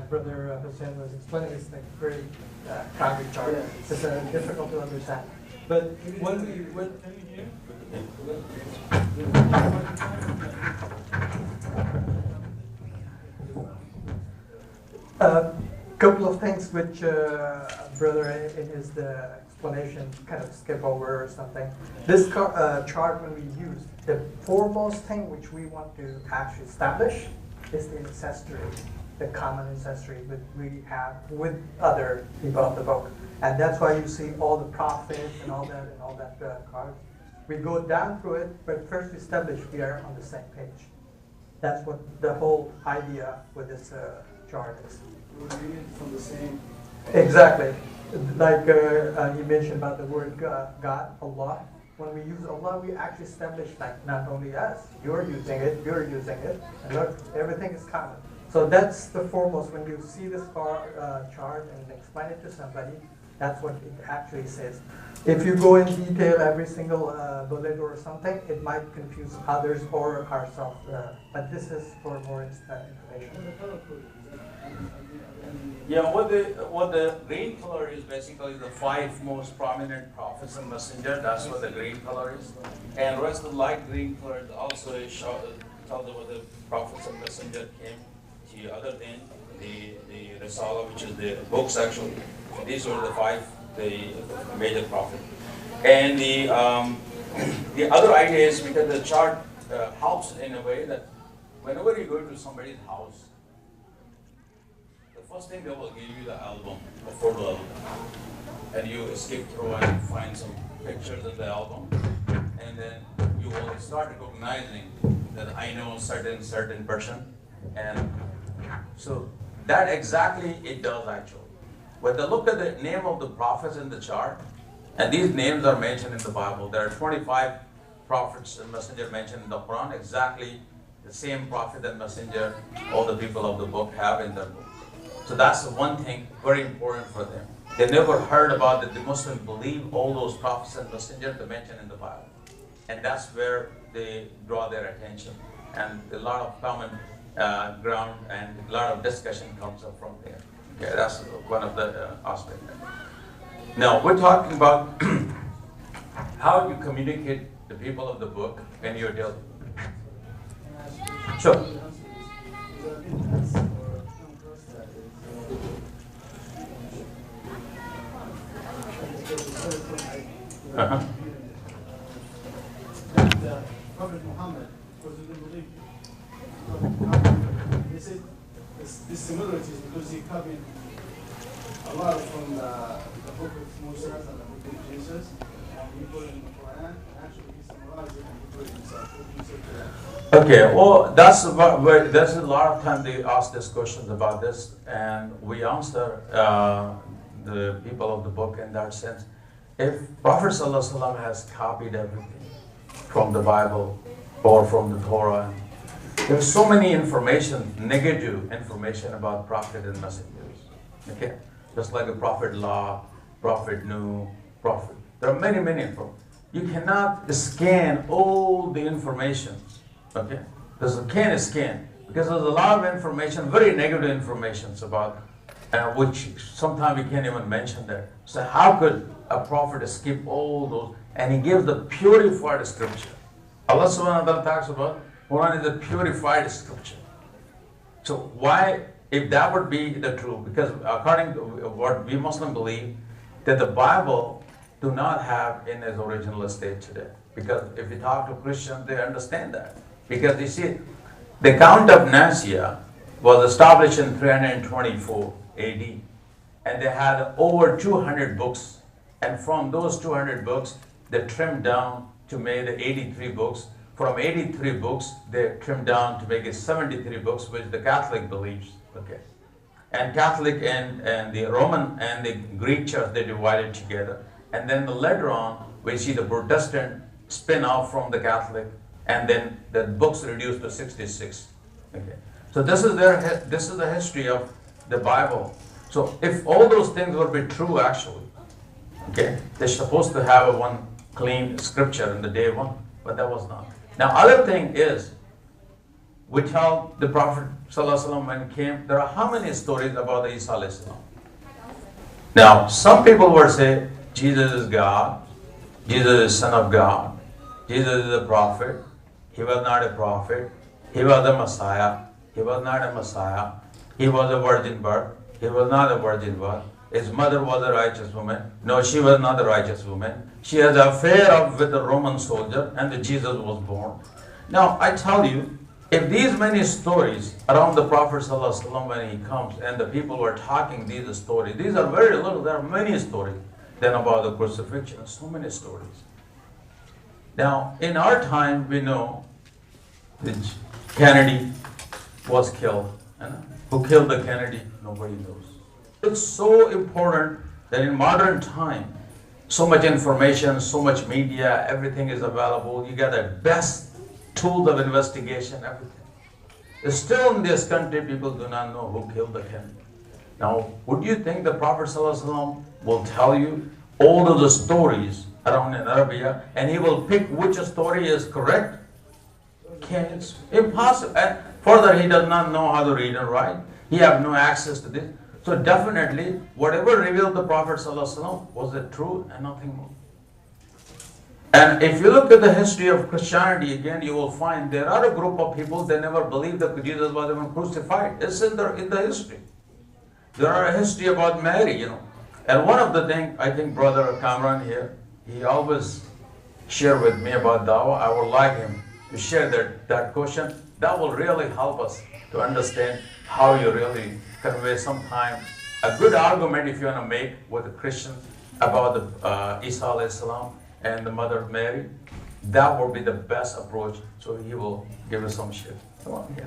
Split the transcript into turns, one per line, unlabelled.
Brother Hussein was explaining, it's like very concrete chart. Yes. It's difficult to understand. But when we couple of things which Brother in his explanation kind of skip over or something. This chart when we use, the foremost thing which we want to actually establish is the ancestry, the common ancestry that we have with other people of the book. And that's why you see all the prophets and all that cards. We go down through it, but first establish we are on the same page. That's what the whole idea with this chart is.
We're reading from the same.
Exactly. Like you mentioned about the word God, Allah. When we use Allah, we actually establish like not only us, you're using it, and look, everything is common. So that's the foremost. When you see this chart and explain it to somebody, that's what it actually says. If you go in detail every single bullet or something, it might confuse others or ourselves. But this is for more information.
Yeah, what the green color is basically the 5 most prominent prophets and messengers. That's what the green color is. And rest of the light green color also tells you what the prophets and messengers came to you, other than the Risala, which is the books actually. So these were the 5, the major prophets. And the other idea is because the chart helps in a way that whenever you go to somebody's house, first thing they will give you the album, the photo album, and you skip through and find some pictures in the album, and then you will start recognizing that I know certain person, and so that exactly it does actually. When they look at the name of the prophets in the chart, and these names are mentioned in the Bible, there are 25 prophets and messengers mentioned in the Quran, exactly the same prophet and messenger all the people of the book have in their book. So that's the one thing very important for them. They never heard about that the Muslims believe all those prophets and messengers they mentioned in the Bible. And that's where they draw their attention. And a lot of common ground and a lot of discussion comes up from there. Okay, that's one of the aspects. Now, we're talking about how you communicate the people of the book when you're dealing. Sure. Uh-huh.
The Prophet Muhammad was a belief. They said this similarities because he copied a lot from the book of Moses and the book of Jesus, and he put it in the Quran, and actually he summarized it and he put it himself. What do you say to that?
Okay, well, there's a lot of time they ask these questions about this, and we answer the people of the book in that sense. If Prophet ﷺ has copied everything from the Bible or from the Torah, there's so many information, negative information about Prophet and messengers. Okay, just like the Prophet Law, Prophet Nuh, Prophet. There are many information. You cannot scan all the information. Okay, you can't scan because there's a lot of information, very negative information about which sometimes we can't even mention that. So how could a prophet skip all those? And he gives the purified scripture. Allah subhanahu wa ta'ala talks about Quran is a purified scripture. So why, if that would be the truth, because according to what we Muslims believe, that the Bible do not have in its original state today. Because if you talk to Christians, they understand that. Because you see, the Count of Nicaea was established in 324 AD, and they had over 200 books, and from those 200 books, they trimmed down to make the 83 books. From 83 books, they trimmed down to make it 73 books, which the Catholic believes. Okay, and Catholic and the Roman and the Greek church, they divided together, and then later on, we see the Protestant spin off from the Catholic, and then the books reduced to 66. Okay, so this is the history of the Bible. So if all those things would be true actually, okay, they're supposed to have one clean scripture in the day one, but that was not. Now other thing is, we tell the Prophet ﷺ when he came, there are how many stories about the Isa alayhi salam? Now, some people will say, Jesus is God, Jesus is Son of God, Jesus is a prophet, he was not a prophet, he was a Messiah, he was not a Messiah, he was a virgin birth, he was not a virgin birth, his mother was a righteous woman, no, she was not a righteous woman, she has an affair with a Roman soldier, and Jesus was born. Now, I tell you, if these many stories around the Prophet ﷺ when he comes and the people were talking these stories, these are very little, there are many stories. Then about the crucifixion, so many stories. Now, in our time, we know that Kennedy was killed. Who killed the Kennedy? Nobody knows. It's so important that in modern time, so much information, so much media, everything is available. You got the best tools of investigation, everything. Still in this country, people do not know who killed the Kennedy. Now, would you think the Prophet ﷺ will tell you all of the stories around in Arabia, and he will pick which story is correct? It's impossible. And further, he does not know how to read and write. He has no access to this. So definitely, whatever revealed the Prophet ﷺ was the truth and nothing more. And if you look at the history of Christianity again, you will find there are a group of people, they never believed that Jesus was even crucified. It's in the history. There are a history about Mary, And one of the things, I think Brother Cameron here, he always share with me about Dawah. I would like him to share that question. That will really help us to understand how you really convey sometimes a good argument if you want to make with a Christian about the Isa alayhi salam and the mother Mary. That will be the best approach. So he will give us some shit. Come on, yeah.